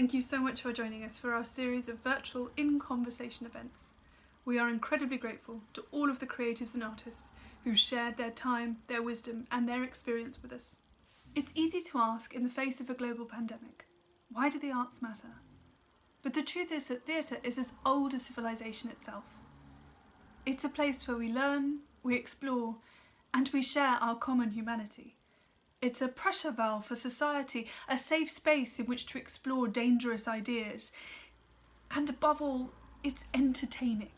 Thank you so much for joining us for our series of virtual in-conversation events. We are incredibly grateful to all of the creatives and artists who shared their time, their wisdom and their experience with us. It's easy to ask in the face of a global pandemic, why do the arts matter? But the truth is that theatre is as old as civilization itself. It's a place where we learn, we explore, and we share our common humanity. It's a pressure valve for society, a safe space in which to explore dangerous ideas. And above all, it's entertaining.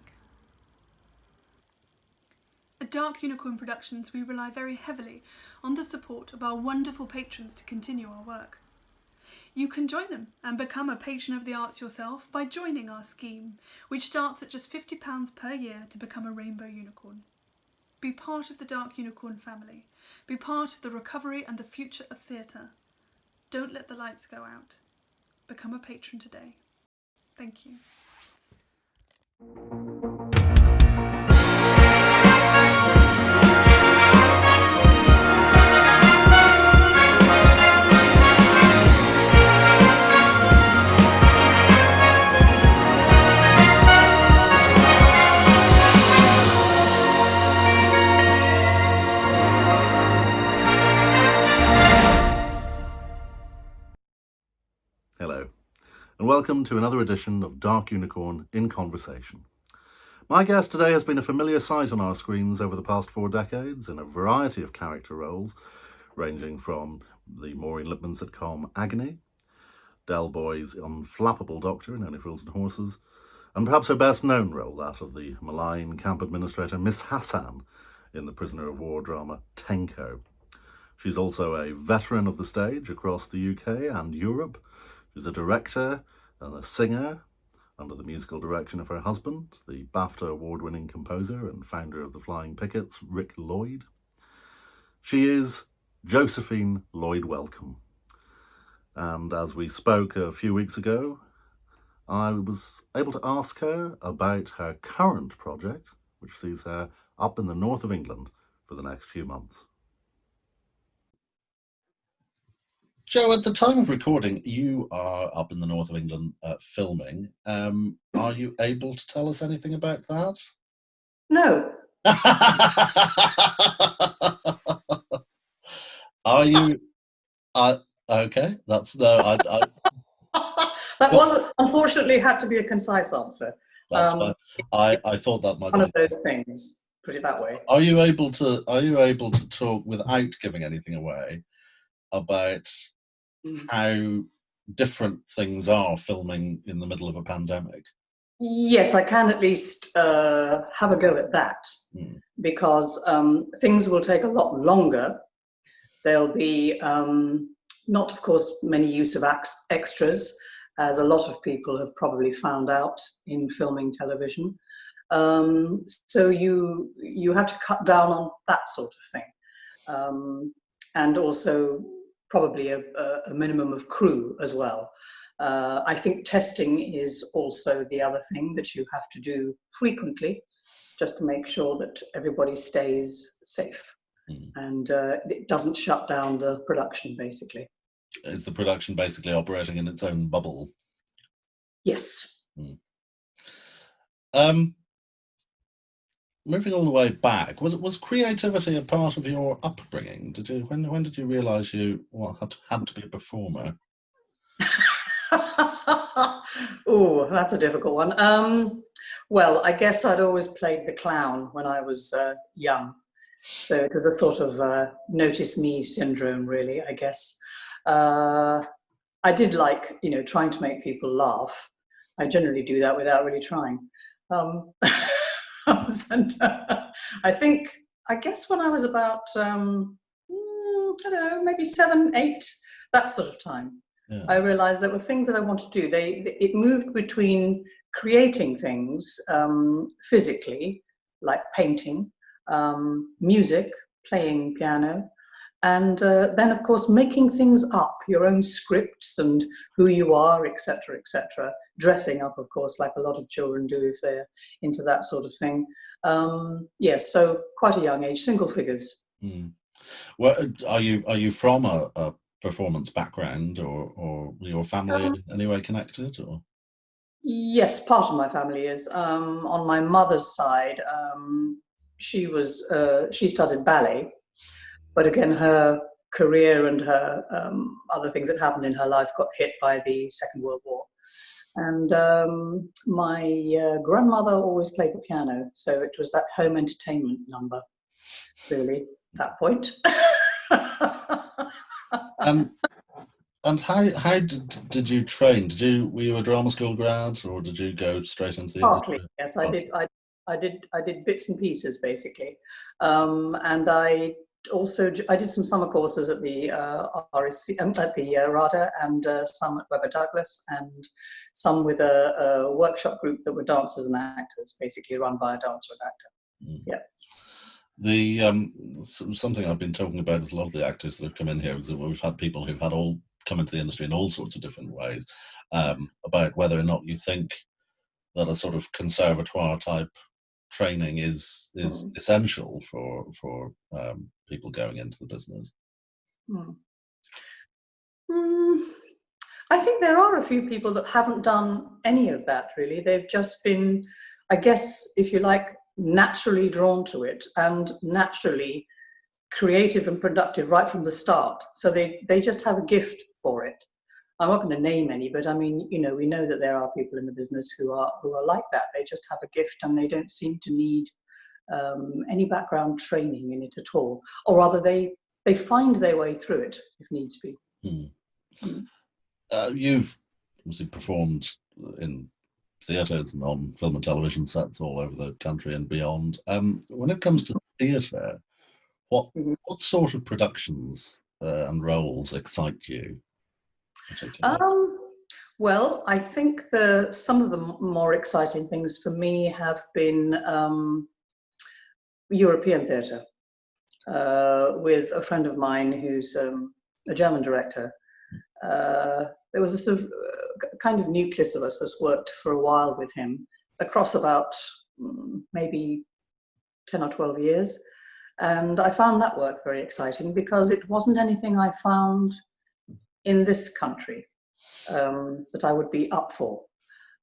At Dark Unicorn Productions, we rely very heavily on the support of our wonderful patrons to continue our work. You can join them and become a patron of the arts yourself by joining our scheme, which starts at just £50 per year to become a rainbow unicorn. Be part of the Dark Unicorn family. Be part of the recovery and the future of theatre. Don't let the lights go out. Become a patron today. Thank you. Hello, and welcome to another edition of Dark Unicorn in Conversation. My guest today has been a familiar sight on our screens over the past 4 decades in a variety of character roles, ranging from the Maureen Lipton sitcom Agony, Del Boy's unflappable doctor in Only Fools and Horses, and perhaps her best known role, that of the malign camp administrator Miss Hassan in the prisoner of war drama Tenko. She's also a veteran of the stage across the UK and Europe. She's a director and a singer under the musical direction of her husband, the BAFTA award-winning composer and founder of the Flying Pickets, Ric Lloyd. She is Josephine Lloyd-Welcome. And as we spoke a few weeks ago, I was able to ask her about her current project, which sees her up in the north of England for the next few months. Jo, at the time of recording, you are up in the north of England filming. Are you able to tell us anything about that? No. Are you? Okay, that's no. That was unfortunately had to be a concise answer. That's fine. I thought that might one be of those things. Put it that way. Are you able to talk without giving anything away about how different things are filming in the middle of a pandemic? Yes, I can at least have a go at that, because things will take a lot longer. There'll be not, of course, many use of extras, as a lot of people have probably found out in filming television. So you have to cut down on that sort of thing. And also probably a minimum of crew as well. I think testing is also the other thing that you have to do frequently, just to make sure that everybody stays safe and it doesn't shut down the production, basically. Is the production basically operating in its own bubble? Yes. Moving all the way back, was creativity a part of your upbringing? When did you realise you had to be a performer? Oh, that's a difficult one. Well, I guess I'd always played the clown when I was young, so it was a sort of notice me syndrome, really. I guess I did like, trying to make people laugh. I generally do that without really trying. And I guess when I was about, I don't know, maybe 7, 8, that sort of time, yeah, I realized there were things that I wanted to do. It moved between creating things physically, like painting, music, playing piano, and then, of course, making things up, your own scripts and who you are, etc., etc. Dressing up, of course, like a lot of children do if they're into that sort of thing. Yes, so quite a young age, single figures. Well, are you from a performance background, or your family in any way connected? Or Yes, part of my family is. On my mother's side, she studied ballet, but again, her career and her other things that happened in her life got hit by the Second World War. And my grandmother always played the piano, so it was that home entertainment number, really, at that point. And how did you train? Were you a drama school grad, or did you go straight into the Partly, industry? yes, I did bits and pieces basically, and I did some summer courses at the RSC, at the RADA, and some at Webber Douglas, and some with a workshop group that were dancers and actors, basically run by a dancer and actor. Yeah. Something I've been talking about with a lot of the actors that have come in here is that we've had people who've had all come into the industry in all sorts of different ways, about whether or not you think that a sort of conservatoire type training is essential for people going into the business. I think there are a few people that haven't done any of that, really. They've just been, I guess, if you like, naturally drawn to it and naturally creative and productive right from the start. So they just have a gift for it. I'm not going to name any, but I mean, you know, we know that there are people in the business who are like that. They just have a gift and they don't seem to need any background training in it at all. Or rather, they find their way through it if needs be. You've obviously performed in theatres and on film and television sets all over the country and beyond. When it comes to theatre, what sort of productions and roles excite you? Well, I think some of the more exciting things for me have been European theatre, with a friend of mine who's a German director. There was a sort of kind of nucleus of us that's worked for a while with him across about maybe 10 or 12 years. And I found that work very exciting because it wasn't anything I found in this country that I would be up for.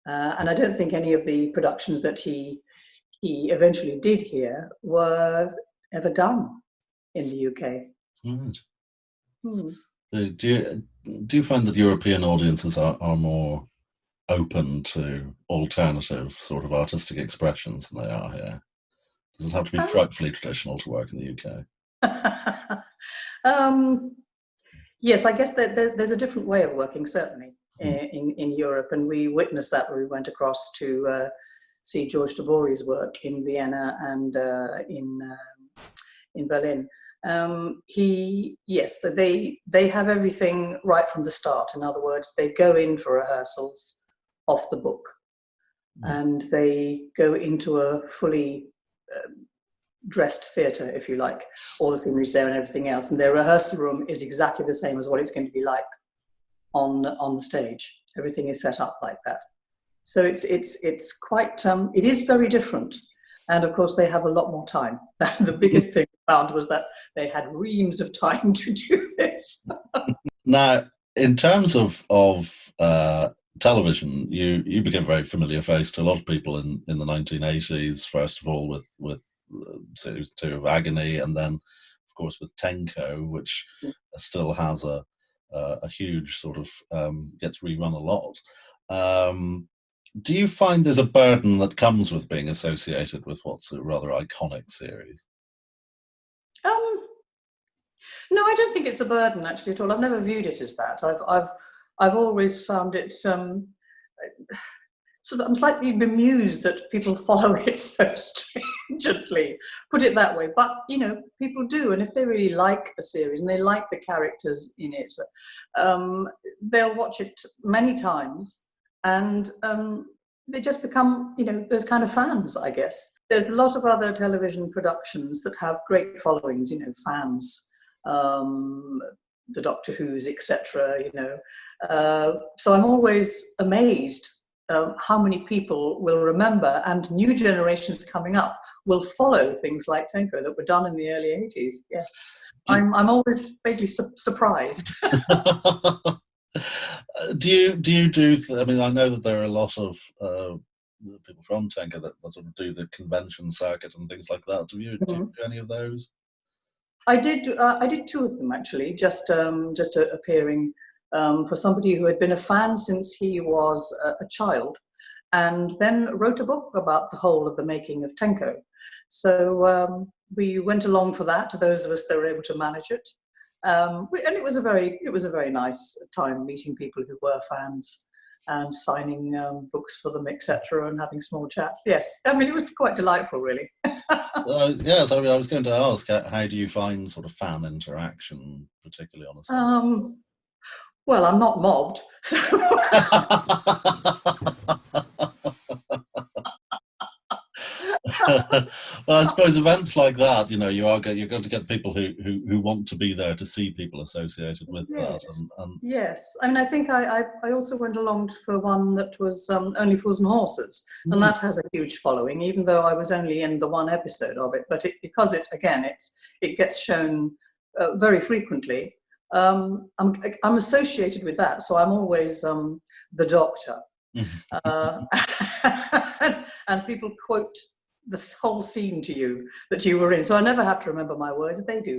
And I don't think any of the productions that he eventually did here were ever done in the UK. Right. Do you find that European audiences are more open to alternative sort of artistic expressions than they are here? Does it have to be frightfully traditional to work in the UK? Yes, I guess there's a different way of working, certainly, in Europe, and we witnessed that when we went across to see George Tabori's work in Vienna and in Berlin. So they have everything right from the start. In other words, they go in for rehearsals off the book, and they go into a fully dressed theatre, if you like, all the scenery's there and everything else, and their rehearsal room is exactly the same as what it's going to be like on the stage. Everything is set up like that. So it's quite it is very different. And of course, they have a lot more time. The biggest thing I found was that they had reams of time to do this. Now, in terms of television, you became a very familiar face to a lot of people in the 1980s. First of all, with series 2 of Agony, and then, of course, with Tenko, which still has a huge sort of gets rerun a lot. Do you find there's a burden that comes with being associated with what's a rather iconic series? No, I don't think it's a burden actually at all. I've never viewed it as that. I've always found it sort of, I'm slightly bemused that people follow it so stringently, put it that way. But you know, people do, and if they really like a series and they like the characters in it, they'll watch it many times. And they just become, you know, those kind of fans, I guess. There's a lot of other television productions that have great followings, you know, fans, the Doctor Who's, etc., you know. So I'm always amazed how many people will remember, and new generations coming up will follow things like Tenko that were done in the early 80s, yes. I'm always vaguely surprised. Do you do? I mean, I know that there are a lot of people from Tenko that sort of do the convention circuit and things like that. Do you do any of those? I did 2 of them actually, just appearing for somebody who had been a fan since he was a child, and then wrote a book about the whole of the making of Tenko. So we went along for that. Those of us that were able to manage it, and it was a very nice time meeting people who were fans and signing books for them, etc., and having small chats. Yes, I mean it was quite delightful, really. Yes, I was going to ask, how do you find sort of fan interaction, particularly on a site? Well, I'm not mobbed, so. Well, I suppose events like that, you know, you're going to get people who want to be there to see people associated with that. Yes, I mean, I think I also went along for one that was Only Fools and Horses, and that has a huge following, even though I was only in the one episode of it. But because it gets shown very frequently. I'm associated with that, so I'm always the doctor, and people quote this whole scene to you that you were in, so I never have to remember my words. They do.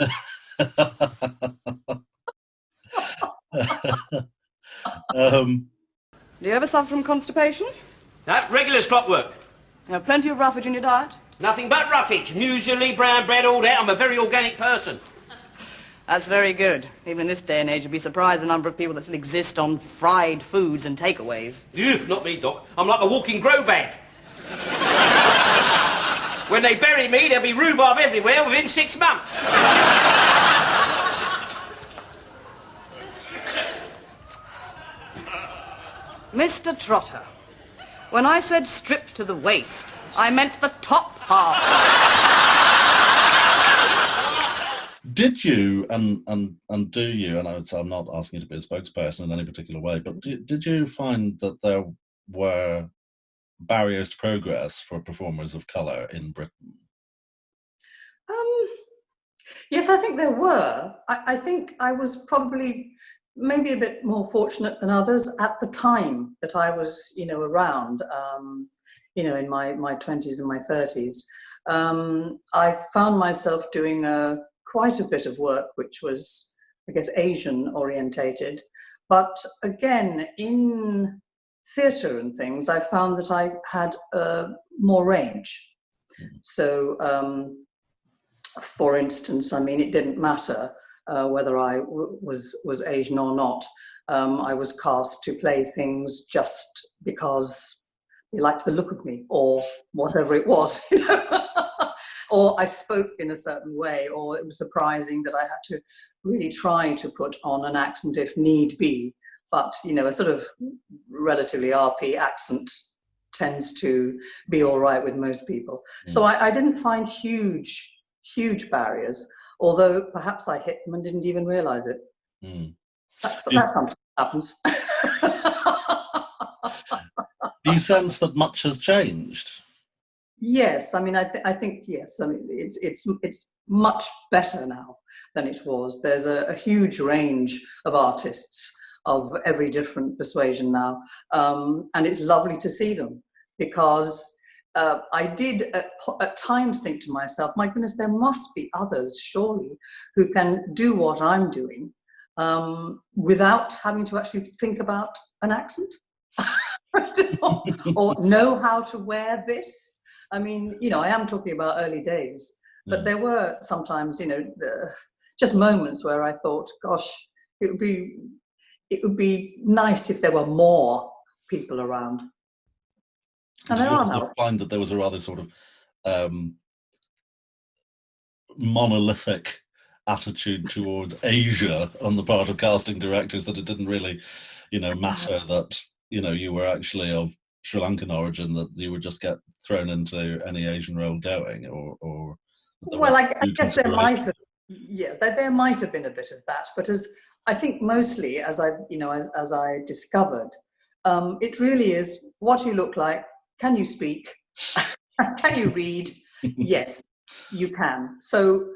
Do you ever suffer from constipation? That regular as clockwork. You have plenty of roughage in your diet? Nothing but roughage. Muesli, brown bread, all that. I'm a very organic person. That's very good. Even in this day and age, you'd be surprised the number of people that still exist on fried foods and takeaways. Ew, not me, Doc. I'm like a walking grow bag. When they bury me, there'll be rhubarb everywhere within 6 months. Mr. Trotter, when I said strip to the waist, I meant the top half. Did you and do you? And I would say I'm not asking you to be a spokesperson in any particular way, but did you find that there were barriers to progress for performers of colour in Britain? Yes, I think there were. I think I was probably maybe a bit more fortunate than others at the time that I was, around. In my 20s and my 30s. I found myself doing quite a bit of work which was, I guess, Asian orientated. But again, in theatre and things, I found that I had more range. So, for instance, I mean, it didn't matter whether I was Asian or not. I was cast to play things just because they liked the look of me, or whatever it was, or I spoke in a certain way, or it was surprising that I had to really try to put on an accent if need be. But, a sort of relatively RP accent tends to be all right with most people. So I didn't find huge barriers, although perhaps I hit them and didn't even realise it. That sometimes happens. Do you sense that much has changed? Yes, I mean, I think yes. I mean, it's much better now than it was. There's a huge range of artists of every different persuasion now, and it's lovely to see them, because I did at times think to myself, my goodness, there must be others, surely, who can do what I'm doing without having to actually think about an accent. Or know how to wear this. I mean, I am talking about early days, but there were sometimes, just moments where I thought, gosh, it would be nice if there were more people around. And there are now. I find that there was a rather sort of monolithic attitude towards Asia on the part of casting directors, that it didn't really, matter that you were actually of Sri Lankan origin, that you would just get thrown into any Asian role going, or well, I guess there might have, there might have been a bit of that, but as I think mostly, as I discovered, it really is what you look like. Can you speak? Can you read? Yes, you can. So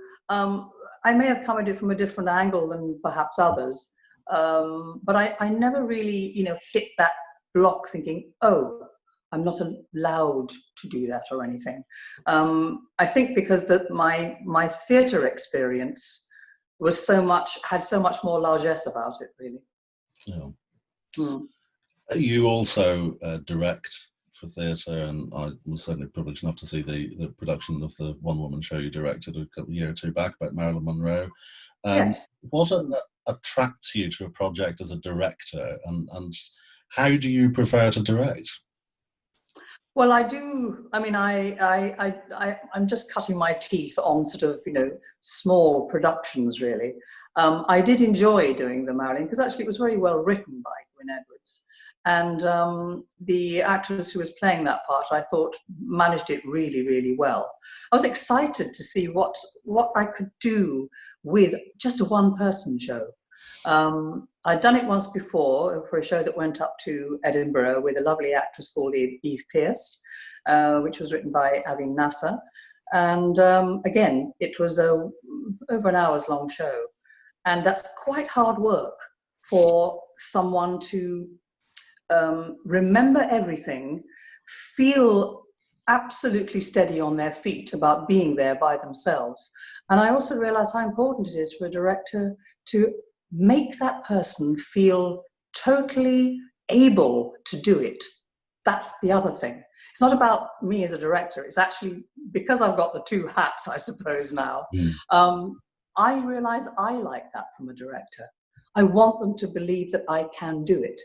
I may have come at it from a different angle than perhaps others, but I never really, hit that block thinking, oh, I'm not allowed to do that or anything. I think because my theatre experience had so much more largesse about it, really. Yeah. Mm. You also direct for theatre, and I was certainly privileged enough to see the production of the one-woman show you directed a year or two back about Marilyn Monroe. Yes. What attracts you to a project as a director, and how do you prefer to direct? Well, I do. I mean, I'm just cutting my teeth on sort of, small productions, really. I did enjoy doing the Marilyn, because actually it was very well written by Gwyn Edwards. And the actress who was playing that part, I thought, managed it really, really well. I was excited to see what I could do with just a one-person show. I'd done it once before for a show that went up to Edinburgh with a lovely actress called Eve Pearce, which was written by Avin Nasser. And again, it was over an hour's long show. And that's quite hard work for someone to remember everything, feel absolutely steady on their feet about being there by themselves. And I also realized how important it is for a director to make that person feel totally able to do it. That's the other thing. It's not about me as a director. It's actually, because I've got the two hats, I suppose now, I realize I like that from a director. I want them to believe that I can do it.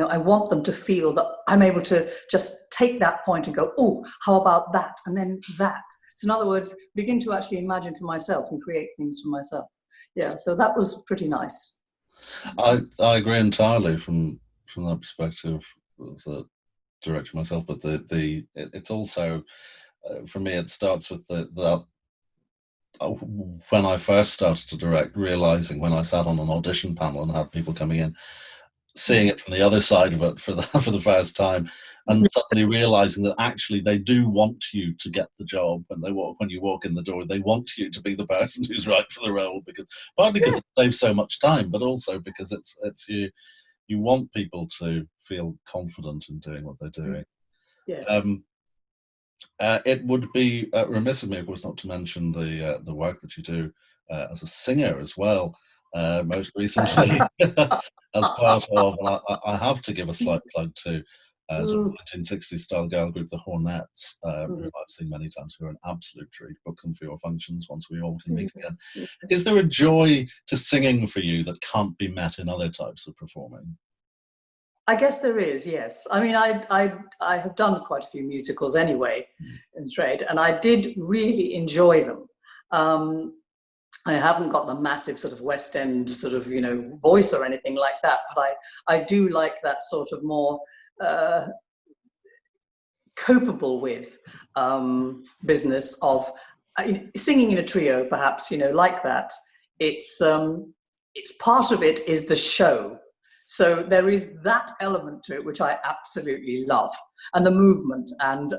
I want them to feel that I'm able to just take that point and go, oh, how about that? And then that. So in other words, begin to actually imagine for myself and create things for myself. Yeah, so that was pretty nice. I agree entirely from that perspective as a director myself, but it's also, for me, it starts with that when I first started to direct, realizing when I sat on an audition panel and had people coming in, seeing it from the other side of it for the first time, and suddenly realizing that actually they do want you to get the job when you walk in the door. They want you to be the person who's right for the role, partly because it saves so much time, but also because it's you want people to feel confident in doing what they're doing. Yes. It would be remiss of me, of course, not to mention the work that you do as a singer as well. Most recently, as part of, and I have to give a slight plug to sort of 1960s style girl group, the Hornettes, who I've seen many times, who are an absolute treat. Book them for your functions once we all can meet again. Is there a joy to singing for you that can't be met in other types of performing? I guess there is, yes. I mean, I have done quite a few musicals anyway in trade, and I did really enjoy them. I haven't got the massive sort of West End sort of, voice or anything like that, but I do like that sort of more copable with business of singing in a trio, perhaps, like that. It's part of it is the show. So there is that element to it, which I absolutely love, and the movement and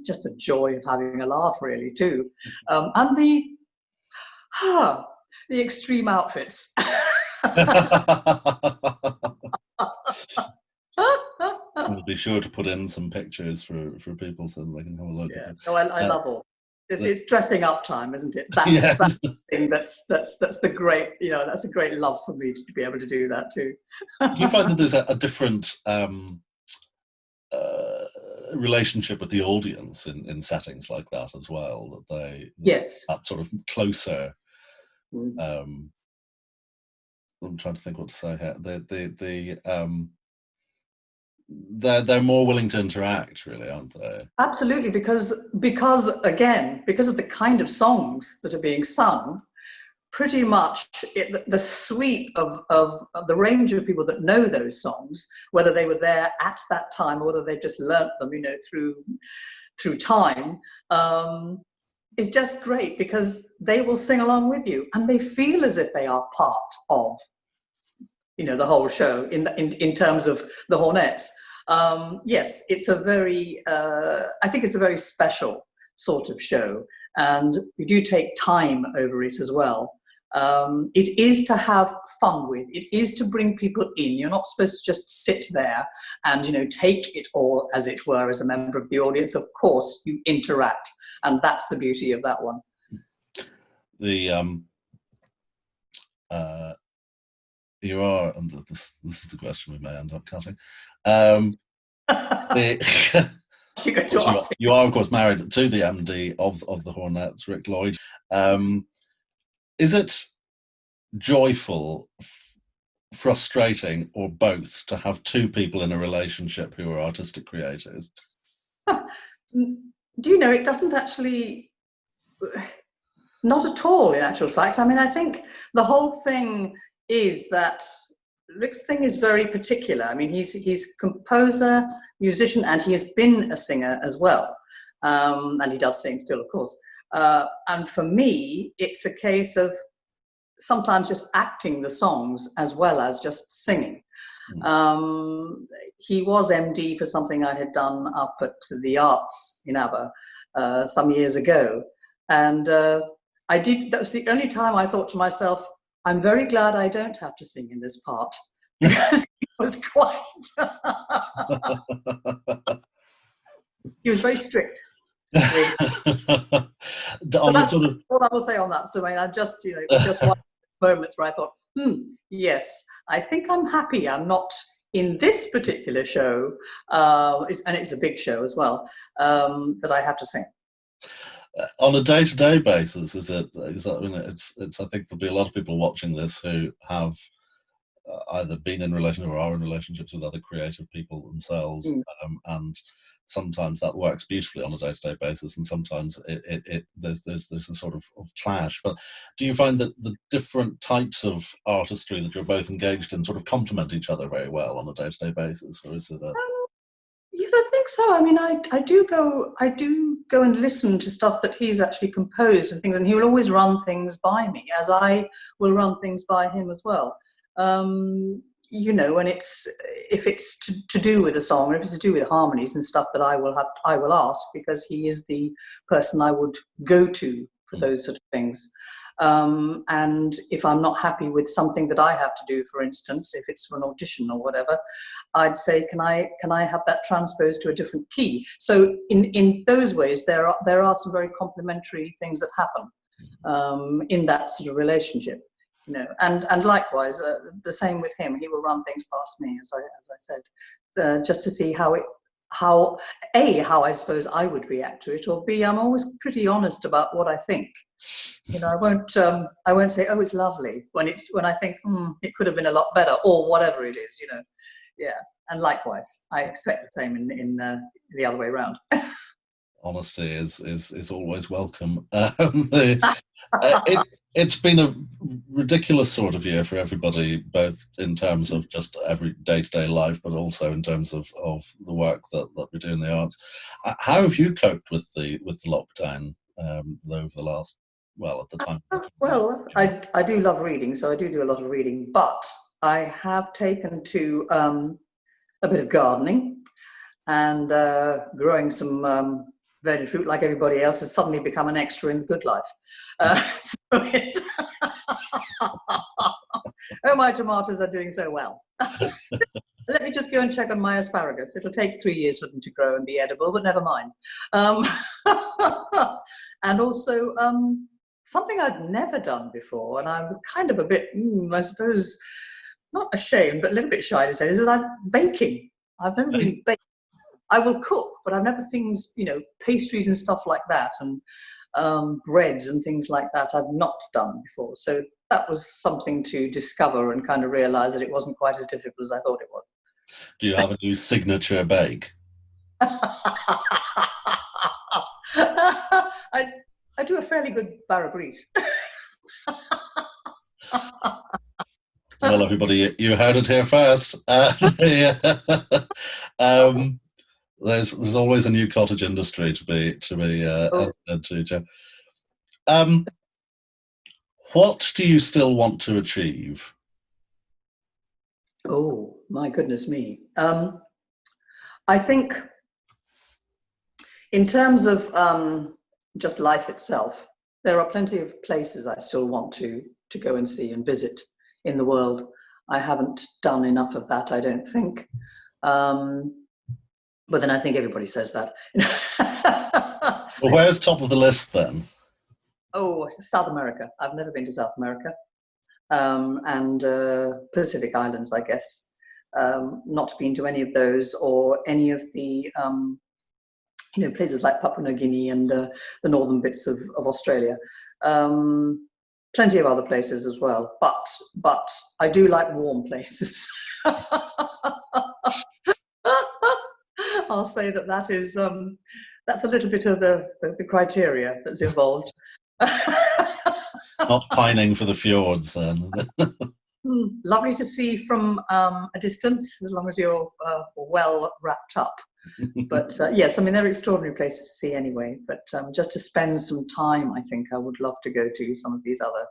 just the joy of having a laugh, really, too, and the extreme outfits. We'll be sure to put in some pictures for people so they can have a look. Yeah, no, I love all. It's dressing up time, isn't it? That's the thing. That's the great. That's a great love for me to be able to do that too. Do you find that there's a different relationship with the audience in settings like that as well? Yes, that sort of closer. I'm trying to think what to say here. They're more willing to interact, really, aren't they? Absolutely, because again, because of the kind of songs that are being sung, pretty much the sweep of the range of people that know those songs, whether they were there at that time or whether they just learnt them, through time, is just great, because they will sing along with you and they feel as if they are part of the whole show in terms of the Hornettes. Yes, it's a very I think it's a very special sort of show, and we do take time over it as well. It is to have fun with. It is to bring people in. You're not supposed to just sit there and, take it all, as it were, as a member of the audience. Of course, you interact, and that's the beauty of that one. You are, and this is the question we may end up cutting. You are, of course, married to the MD of the Hornettes, Ric Lloyd. Is it joyful, frustrating, or both to have two people in a relationship who are artistic creators? Do you know, it doesn't actually, not at all, in actual fact. I mean, I think the whole thing is that Ric's thing is very particular. I mean, he's composer, musician, and he has been a singer as well. And he does sing still, of course. And for me, it's a case of sometimes just acting the songs as well as just singing. He was MD for something I had done up at the Arts in ABBA some years ago. And that was the only time I thought to myself, I'm very glad I don't have to sing in this part, because he was quite, he was very strict. So that's what I will say on that. So I mean, it was just one of the moments where I thought, yes, I think I'm happy I'm not in this particular show, and it's a big show as well, that I have to sing. On a day-to-day basis, I think there'll be a lot of people watching this who have either been in relation or are in relationships with other creative people themselves, and sometimes that works beautifully on a day-to-day basis, and sometimes there's a sort of clash. But do you find that the different types of artistry that you're both engaged in sort of complement each other very well on a day-to-day basis, or is it Yes, I think so. I mean, I do go and listen to stuff that he's actually composed and things, and he will always run things by me, as I will run things by him as well. And if it's to do with a song, or if it's to do with harmonies and stuff, that I will ask, because he is the person I would go to for those sort of things. And if I'm not happy with something that I have to do, for instance, if it's for an audition or whatever, I'd say, can I have that transposed to a different key? So in those ways, there are some very complementary things that happen in that sort of relationship, and likewise, the same with him. He will run things past me, as I said, just to see how I suppose I would react to it, or B, I'm always pretty honest about what I think. I won't say, oh, it's lovely, when I think it could have been a lot better, or whatever it is, yeah. And likewise, I expect the same in the other way around. Honesty is always welcome. It's been a ridiculous sort of year for everybody, both in terms of just every day-to-day life, but also in terms of the work that we do in the arts. How have you coped with the lockdown over the last, at the time? Well, I do love reading, so I do a lot of reading, but I have taken to a bit of gardening, and growing some veg fruit, like everybody else, has suddenly become an extra in the good life. So it's oh, my tomatoes are doing so well. Let me just go and check on my asparagus. It'll take 3 years for them to grow and be edible, but never mind. And also, something I'd never done before, and I'm kind of a bit, I suppose, not ashamed, but a little bit shy to say this, is I'm baking. I've never really baked. I will cook, but I've never things, pastries and stuff like that, and breads and things like that I've not done before. So that was something to discover and kind of realize that it wasn't quite as difficult as I thought it was. Do you have a new signature bake? I do a fairly good bar brie. Well, everybody, you heard it here first. There's always a new cottage industry to be entered to. What do you still want to achieve? Oh, my goodness me. I think in terms of just life itself, there are plenty of places I still want to to go and see and visit in the world. I haven't done enough of that, I don't think. But then I think everybody says that. Well, where's top of the list then? Oh, South America. I've never been to South America. And Pacific Islands, I guess. Not been to any of those, or any of the places like Papua New Guinea and the northern bits of Australia. Plenty of other places as well, but I do like warm places. I'll say that is that's a little bit of the criteria that's involved. Not pining for the fjords then. Lovely to see from a distance, as long as you're well wrapped up. But yes, I mean, they're extraordinary places to see anyway. But just to spend some time, I think I would love to go to some of these other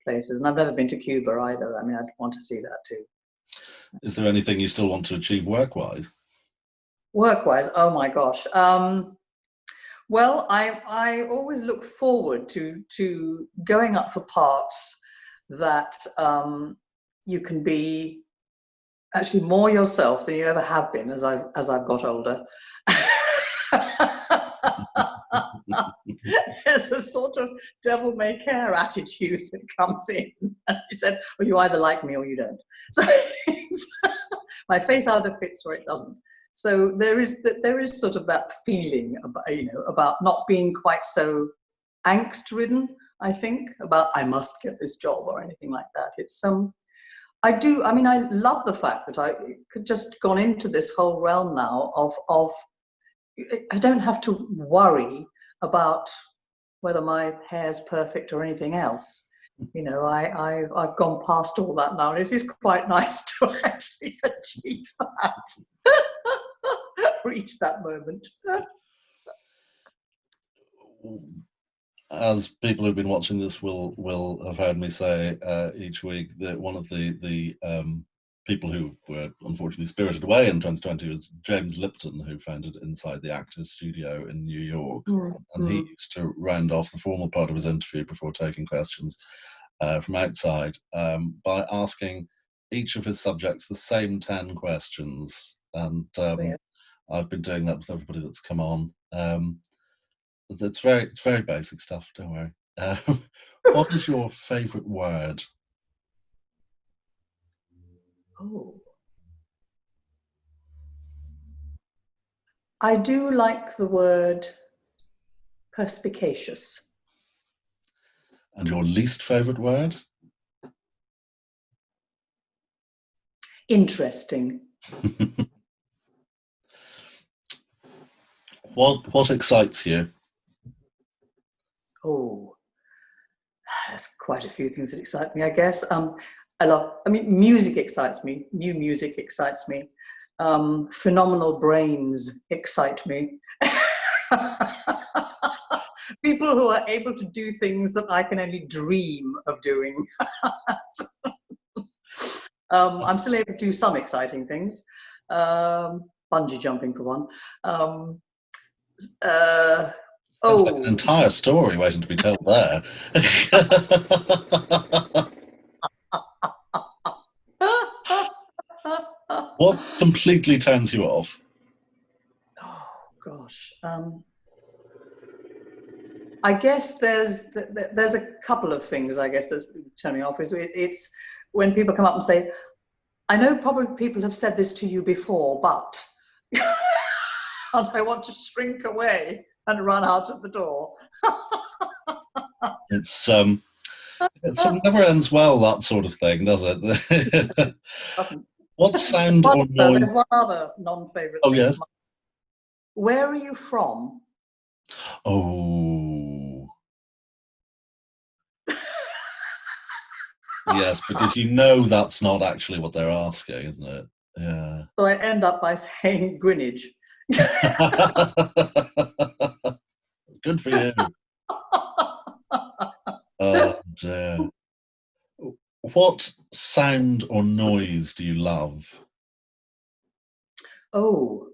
places. And I've never been to Cuba either. I mean, I'd want to see that too. Is there anything you still want to achieve work-wise? Work-wise, oh my gosh. Well, I always look forward to going up for parts that you can be actually more yourself than you ever have been as I've got older. There's a sort of devil may care attitude that comes in. And he said, well, you either like me or you don't. So my face either fits or it doesn't. So there is sort of that feeling about not being quite so angst-ridden, I think, about I must get this job or anything like that. It's I love the fact that I could just gone into this whole realm now of I don't have to worry about whether my hair's perfect or anything else. I've gone past all that now. It is quite nice to actually achieve that, reach that moment. As people who've been watching this will have heard me say each week, that one of the people who were unfortunately spirited away in 2020 was James Lipton, who founded Inside the Actors Studio in New York. And he used to round off the formal part of his interview before taking questions from outside by asking each of his subjects the same 10 questions. And I've been doing that with everybody that's come on. It's very basic stuff, don't worry. What is your favourite word? Oh. I do like the word perspicacious. And your least favourite word? Interesting. What excites you? Oh, there's quite a few things that excite me, I guess. Music excites me. New music excites me. Phenomenal brains excite me. People who are able to do things that I can only dream of doing. I'm still able to do some exciting things. Bungee jumping for one. Like an entire story waiting to be told there. What completely turns you off? Oh gosh, I guess there's a couple of things. I guess that's turning me off. It's when people come up and say, "I know probably people have said this to you before, but," and I want to shrink away and run out of the door. It never ends well, that sort of thing, does it? Doesn't. What sound or noise? There's one other non-favourite. Oh, yes. Where are you from? Oh. Yes, because you know that's not actually what they're asking, isn't it? Yeah. So I end up by saying Greenwich. Good for you. Oh dear. What sound or noise do you love? Oh,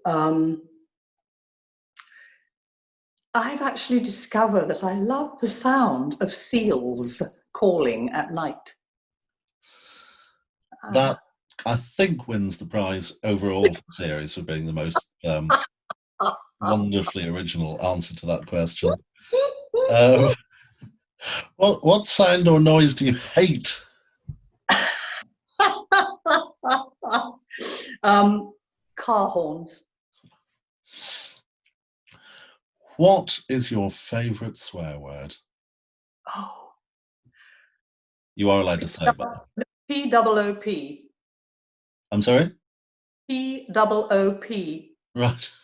I've actually discovered that I love the sound of seals calling at night. That, I think, wins the prize overall for the series for being the most wonderfully original answer to that question. What sound or noise do you hate? Car horns. What is your favourite swear word? Oh. You are allowed to say that. P-O-O-P. I'm sorry? P-O-O-P. Right.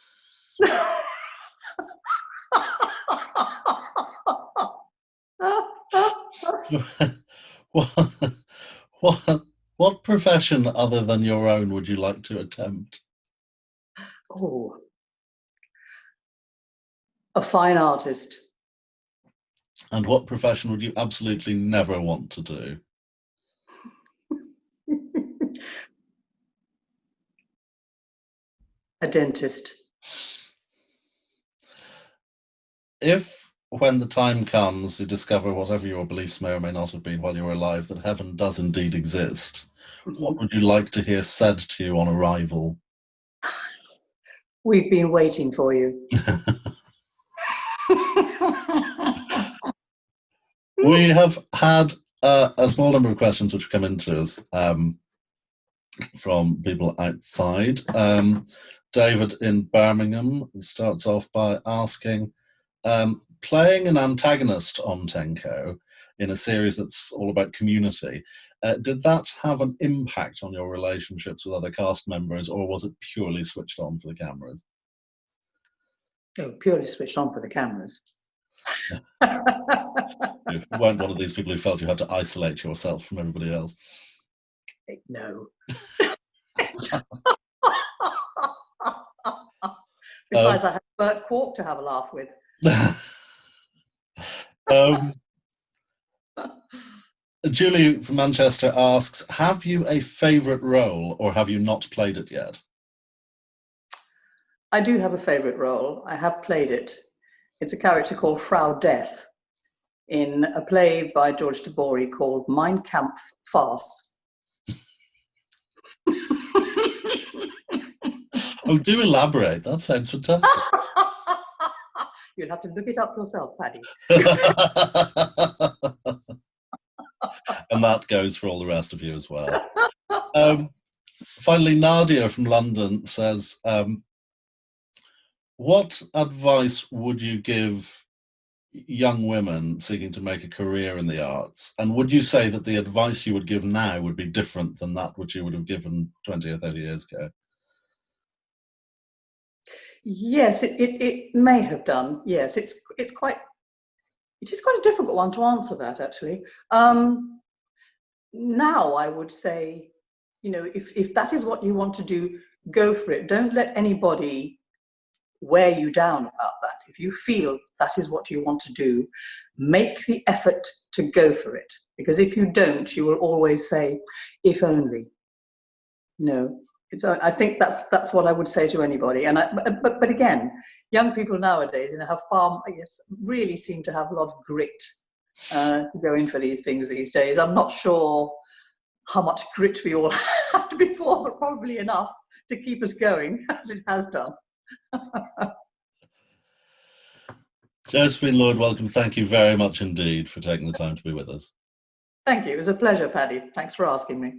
What profession other than your own would you like to attempt? Oh. A fine artist. And what profession would you absolutely never want to do? A dentist. If, when the time comes, you discover whatever your beliefs may or may not have been while you were alive, that heaven does indeed exist, what would you like to hear said to you on arrival? We've been waiting for you. We have had a small number of questions which have come into us from people outside. David in Birmingham starts off by asking, playing an antagonist on Tenko in a series that's all about community, did that have an impact on your relationships with other cast members, or was it purely switched on for the cameras? Oh, purely switched on for the cameras. You weren't one of these people who felt you had to isolate yourself from everybody else? No. Besides, I had Bert Quark to have a laugh with. Julie from Manchester asks, have you a favourite role, or have you not played it yet? I do have a favourite role. I have played it. It's a character called Frau Death in a play by George Tabori called Mein Kampf Farce. Oh, do elaborate. That sounds fantastic. You'll have to look it up yourself, Paddy. And that goes for all the rest of you as well. Finally, Nadia from London says, what advice would you give young women seeking to make a career in the arts? And would you say that the advice you would give now would be different than that which you would have given 20 or 30 years ago? Yes, it may have done. Yes, it is quite a difficult one to answer that, actually. Now I would say, if that is what you want to do, go for it. Don't let anybody wear you down about that. If you feel that is what you want to do, make the effort to go for it. Because if you don't, you will always say, if only. I think that's what I would say to anybody. And but again, young people nowadays, have really seem to have a lot of grit to go in for these things these days. I'm not sure how much grit we all had before, but probably enough to keep us going, as it has done. Josephine Lloyd-Welcome, thank you very much indeed for taking the time to be with us. Thank you. It was a pleasure, Paddy. Thanks for asking me.